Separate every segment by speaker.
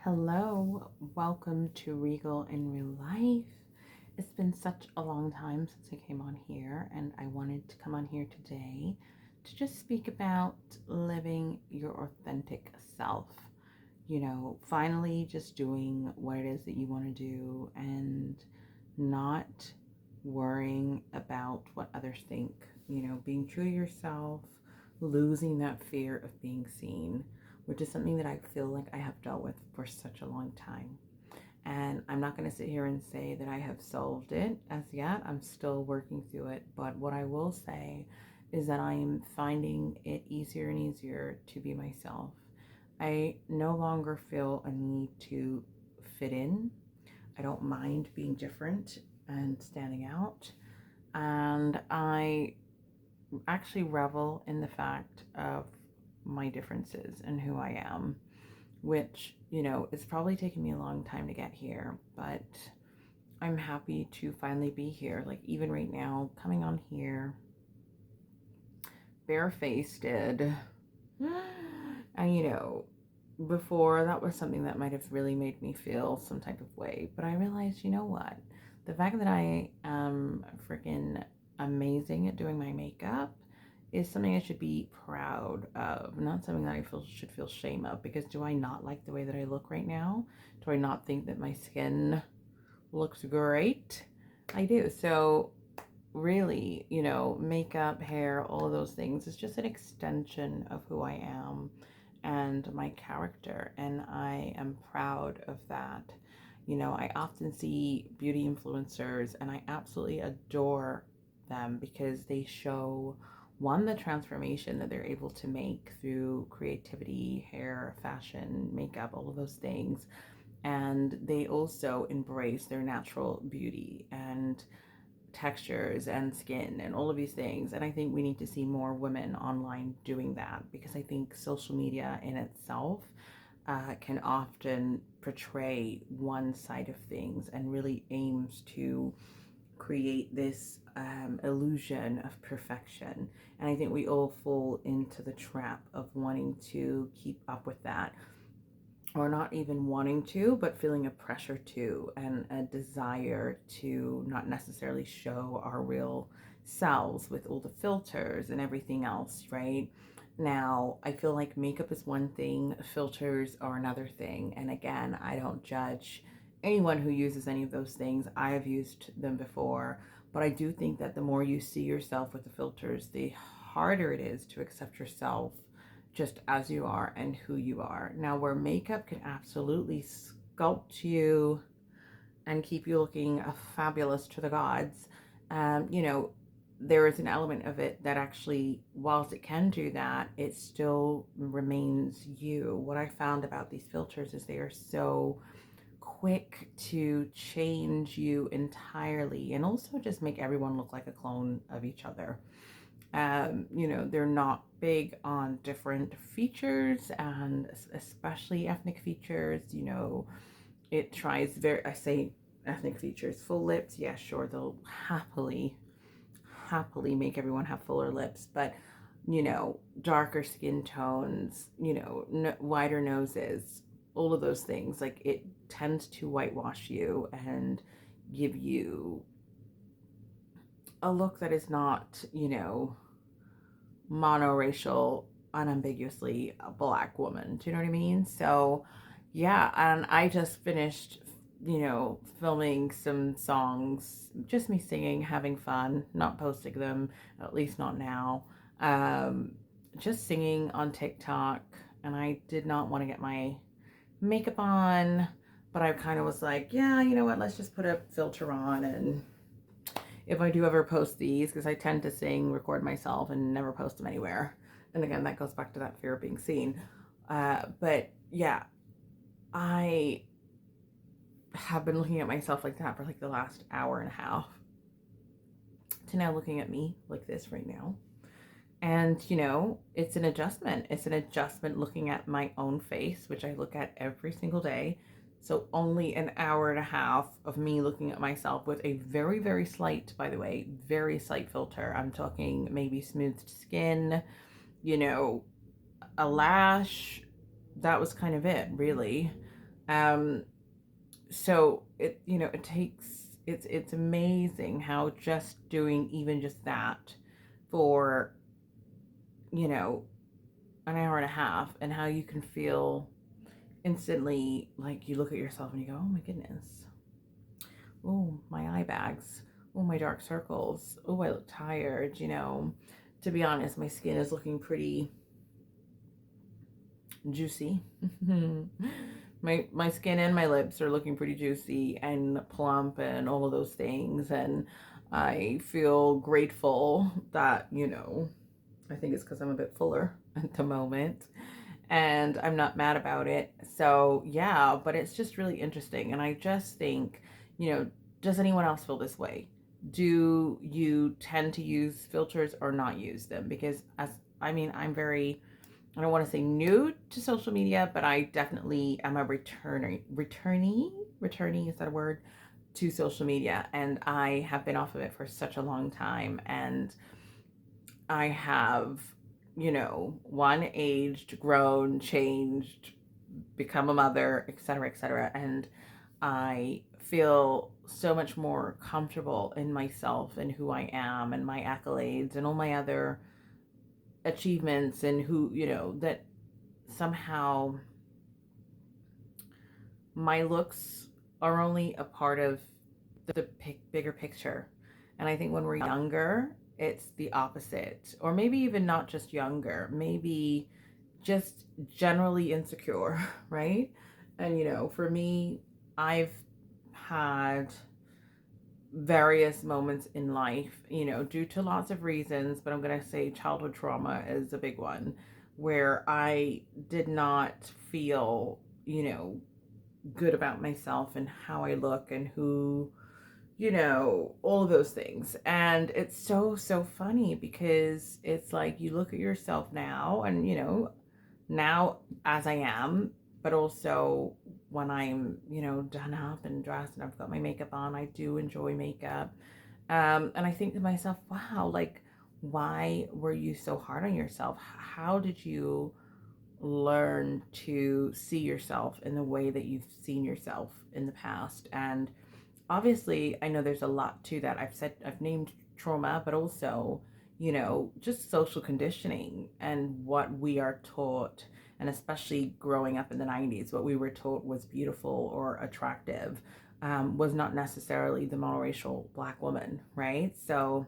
Speaker 1: Hello, welcome to Regal in Real Life. It's been such a long time since I came on here, and I wanted to come on here today to just speak about living your authentic self. Finally just doing what it is that you want to do and not worrying about what others think. Being true to yourself, losing that fear of being seen, which is something that I feel like I have dealt with for such a long time. And I'm not going to sit here and say that I have solved it as yet. I'm still working through it. But what I will say is that I am finding it easier and easier to be myself. I no longer feel a need to fit in. I don't mind being different and standing out. And I actually revel in the fact of my differences and who I am, which, it's probably taken me a long time to get here, but I'm happy to finally be here. Like, even right now, coming on here, barefaced. And, before that was something that might have really made me feel some type of way. But I realized, you know what? The fact that I am freaking amazing at doing my makeup is something I should be proud of, not something that I should feel shame of. Because do I not like the way that I look right now? Do I not think that my skin looks great? I do. So really, makeup, hair, all of those things is just an extension of who I am and my character, and I am proud of that. I often see beauty influencers and I absolutely adore them because they show one, the transformation that they're able to make through creativity, hair, fashion, makeup, all of those things. And they also embrace their natural beauty and textures and skin and all of these things. And I think we need to see more women online doing that, because I think social media in itself can often portray one side of things and really aims to create this illusion of perfection. And I think we all fall into the trap of wanting to keep up with that, or not even wanting to, but feeling a pressure to, and a desire to not necessarily show our real selves with all the filters and everything else, right? Now, I feel like makeup is one thing, filters are another thing. And again, I don't judge anyone who uses any of those things. I have used them before, but I do think that the more you see yourself with the filters, the harder it is to accept yourself just as you are and who you are. Now, where makeup can absolutely sculpt you and keep you looking fabulous to the gods, there is an element of it that actually, whilst it can do that, it still remains you. What I found about these filters is they are so quick to change you entirely and also just make everyone look like a clone of each other. They're not big on different features, and especially ethnic features. It tries I say ethnic features, full lips, yeah, sure, they'll happily make everyone have fuller lips, but darker skin tones, wider noses, all of those things, like, it tends to whitewash you and give you a look that is not, monoracial, unambiguously a black woman. Do you know what I mean? So, yeah, and I just finished, filming some songs, just me singing, having fun, not posting them, at least not now. Um, just singing on TikTok, and I did not want to get my makeup on, but I kind of was like, yeah, you know what, let's just put a filter on. And if I do ever post these, because I tend to sing, record myself, and never post them anywhere. And again, that goes back to that fear of being seen. But yeah, I have been looking at myself like that for like the last hour and a half, to now looking at me like this right now. And, it's an adjustment. It's an adjustment looking at my own face, which I look at every single day. So only an hour and a half of me looking at myself with a very, very slight, by the way, very slight filter. I'm talking maybe smoothed skin, a lash. That was kind of it, really. Um, so it takes, it's amazing how just doing even just that for, you know, an hour and a half, and how you can feel instantly, like you look at yourself and you go, oh my goodness, oh my eye bags, oh my dark circles, oh I look tired, to be honest, my skin is looking pretty juicy. My skin and my lips are looking pretty juicy and plump and all of those things, and I feel grateful that, I think it's because I'm a bit fuller at the moment, and I'm not mad about it. So yeah, but it's just really interesting, and I just think, does anyone else feel this way? Do you tend to use filters or not use them? Because I'm very, I don't want to say new to social media, but I definitely am a returnee, is that a word, to social media. And I have been off of it for such a long time. And I have, one, aged, grown, changed, become a mother, etc., etc. And I feel so much more comfortable in myself and who I am and my accolades and all my other achievements, and who, that somehow my looks are only a part of the bigger picture. And I think when we're younger, it's the opposite. Or maybe even not just younger, maybe just generally insecure, right? And, for me, I've had various moments in life, due to lots of reasons, but I'm going to say childhood trauma is a big one, where I did not feel, good about myself and how I look and who, all of those things. And it's so, so funny because it's like you look at yourself now and, now as I am, but also when I'm, done up and dressed and I've got my makeup on, I do enjoy makeup. And I think to myself, wow, like, why were you so hard on yourself? How did you learn to see yourself in the way that you've seen yourself in the past? And obviously, I know there's a lot to that. I've named trauma, but also, just social conditioning and what we are taught, and especially growing up in the 90s, what we were taught was beautiful or attractive, was not necessarily the monoracial Black woman, right? So,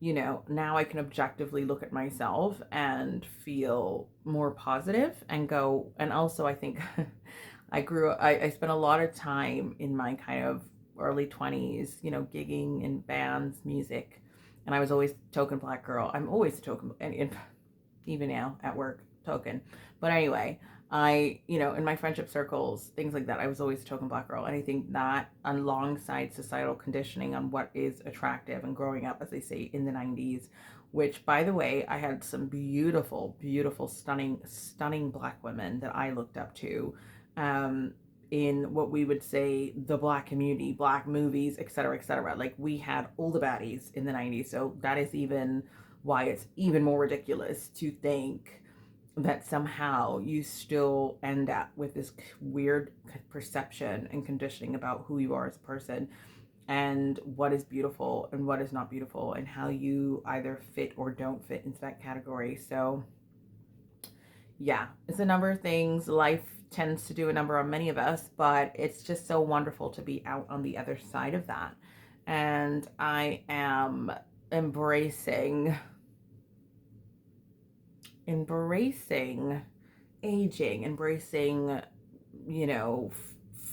Speaker 1: now I can objectively look at myself and feel more positive and go, and also I think I spent a lot of time in my kind of early 20s, gigging in bands, music, and I was always token Black girl. I'm always a token, and even now at work, token. But anyway, in my friendship circles, things like that, I was always a token Black girl. And I think that alongside societal conditioning on what is attractive, and growing up, as they say, in the 90s, which, by the way, I had some beautiful, beautiful, stunning, stunning Black women that I looked up to, in what we would say the Black community, Black movies, etc., etc. Like, we had all the baddies in the 90s. So that is even why it's even more ridiculous to think that somehow you still end up with this weird perception and conditioning about who you are as a person, and what is beautiful and what is not beautiful, and how you either fit or don't fit into that category. So yeah, it's a number of things. Life tends to do a number on many of us, but it's just so wonderful to be out on the other side of that. And I am embracing aging, embracing,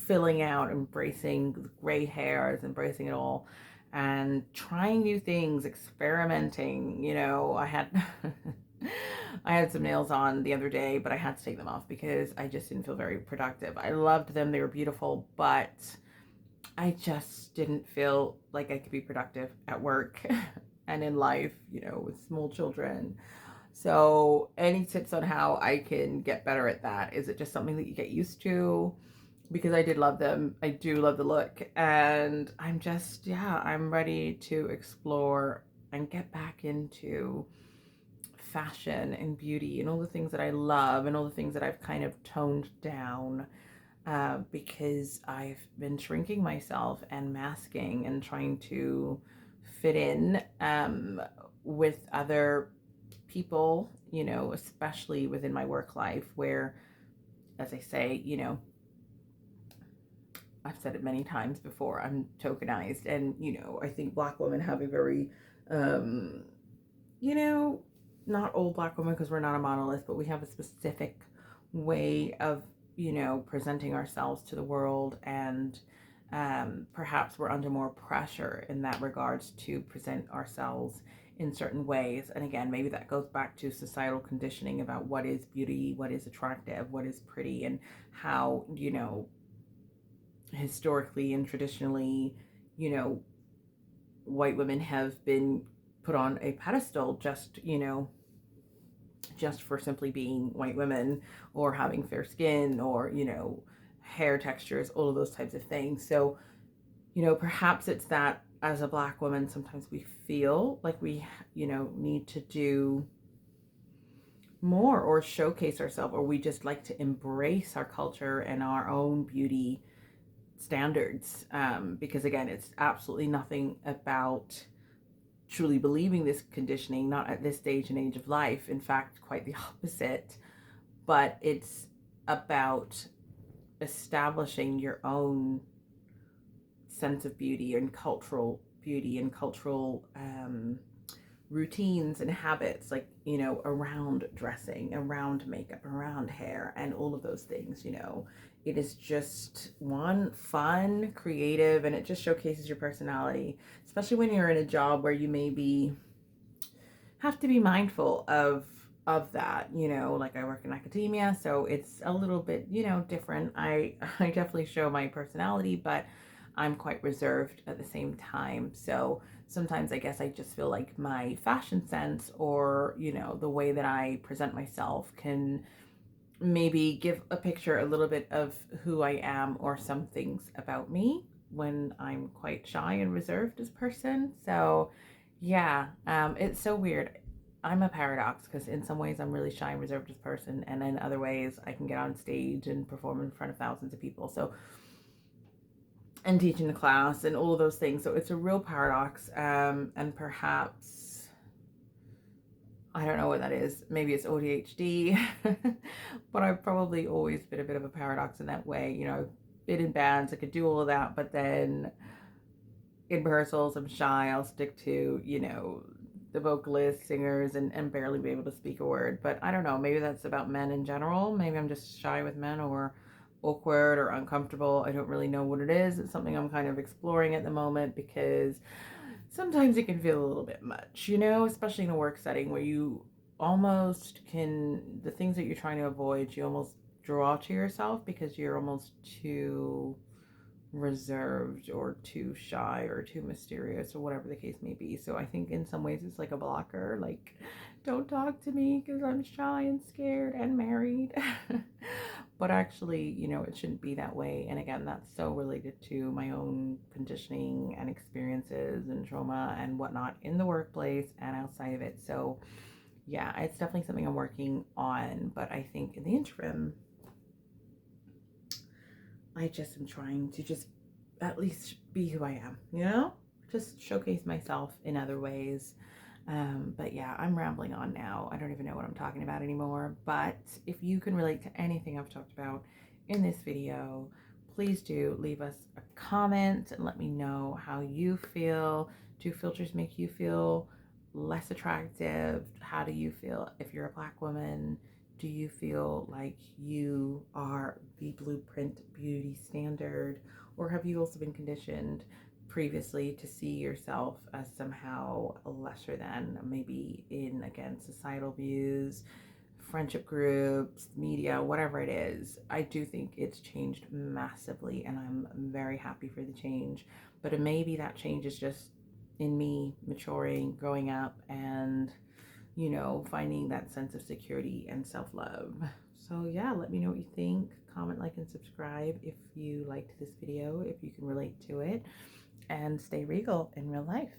Speaker 1: filling out, embracing gray hairs, embracing it all, and trying new things, experimenting. I had I had some nails on the other day, but I had to take them off because I just didn't feel very productive. I loved them, they were beautiful, but I just didn't feel like I could be productive at work and in life, with small children. So, any tips on how I can get better at that? Is it just something that you get used to? Because I did love them. I do love the look. And I'm just, yeah, I'm ready to explore and get back into fashion and beauty and all the things that I love and all the things that I've kind of toned down, because I've been shrinking myself and masking and trying to fit in, with other people, you know, especially within my work life, where, as I say, you know, I've said it many times before, I'm tokenized. And, you know, I think Black women have a very, um, you know, not all Black women, because we're not a monolith, but we have a specific way of, you know, presenting ourselves to the world. And perhaps we're under more pressure in that regards to present ourselves in certain ways. And again, maybe that goes back to societal conditioning about what is beauty, what is attractive, what is pretty, and how, you know, historically and traditionally, you know, white women have been put on a pedestal just, you know, just for simply being white women or having fair skin or, you know, hair textures, all of those types of things. So, you know, perhaps it's that as a Black woman, sometimes we feel like we, you know, need to do more or showcase ourselves, or we just like to embrace our culture and our own beauty standards, because again, it's absolutely nothing about truly believing this conditioning, not at this stage and age of life. In fact, quite the opposite. But it's about establishing your own sense of beauty and cultural routines and habits, like, you know, around dressing, around makeup, around hair, and all of those things. You know, it is just one, fun, creative, and it just showcases your personality, especially when you're in a job where you maybe have to be mindful of that. You know, like I work in academia, so it's a little bit, you know, different. I definitely show my personality, but I'm quite reserved at the same time. So sometimes I guess I just feel like my fashion sense, or, you know, the way that I present myself can maybe give a picture a little bit of who I am or some things about me when I'm quite shy and reserved as a person. So yeah, it's so weird. I'm a paradox, because in some ways I'm really shy and reserved as a person, and in other ways I can get on stage and perform in front of thousands of people. So, and teaching the class and all of those things. So it's a real paradox. And perhaps, I don't know what that is. Maybe it's ADHD, but I've probably always been a bit of a paradox in that way. You know, I've been in bands, I could do all of that, but then in rehearsals, I'm shy. I'll stick to, you know, the vocalists, singers, and barely be able to speak a word. But I don't know, maybe that's about men in general. Maybe I'm just shy with men, or awkward or uncomfortable. I don't really know what it is. It's something I'm kind of exploring at the moment, because sometimes it can feel a little bit much, you know, especially in a work setting where you almost can, the things that you're trying to avoid, you almost draw to yourself because you're almost too reserved or too shy or too mysterious or whatever the case may be. So I think in some ways it's like a blocker, like, don't talk to me because I'm shy and scared and married. But actually, you know, it shouldn't be that way. And again, that's so related to my own conditioning and experiences and trauma and whatnot in the workplace and outside of it. So yeah, it's definitely something I'm working on. But I think in the interim, I just am trying to just at least be who I am, you know? Just showcase myself in other ways. But yeah, I'm rambling on now. I don't even know what I'm talking about anymore. But if you can relate to anything I've talked about in this video, please do leave us a comment and let me know how you feel. Do filters make you feel less attractive? How do you feel if you're a Black woman? Do you feel like you are the blueprint beauty standard? Or have you also been conditioned previously to see yourself as somehow lesser than, maybe in, again, societal views, friendship groups, media, whatever it is? I do think it's changed massively, and I'm very happy for the change. But maybe that change is just in me maturing, growing up, and, you know, finding that sense of security and self-love. So yeah, let me know what you think. Comment, like, and subscribe if you liked this video, if you can relate to it, and stay regal in real life.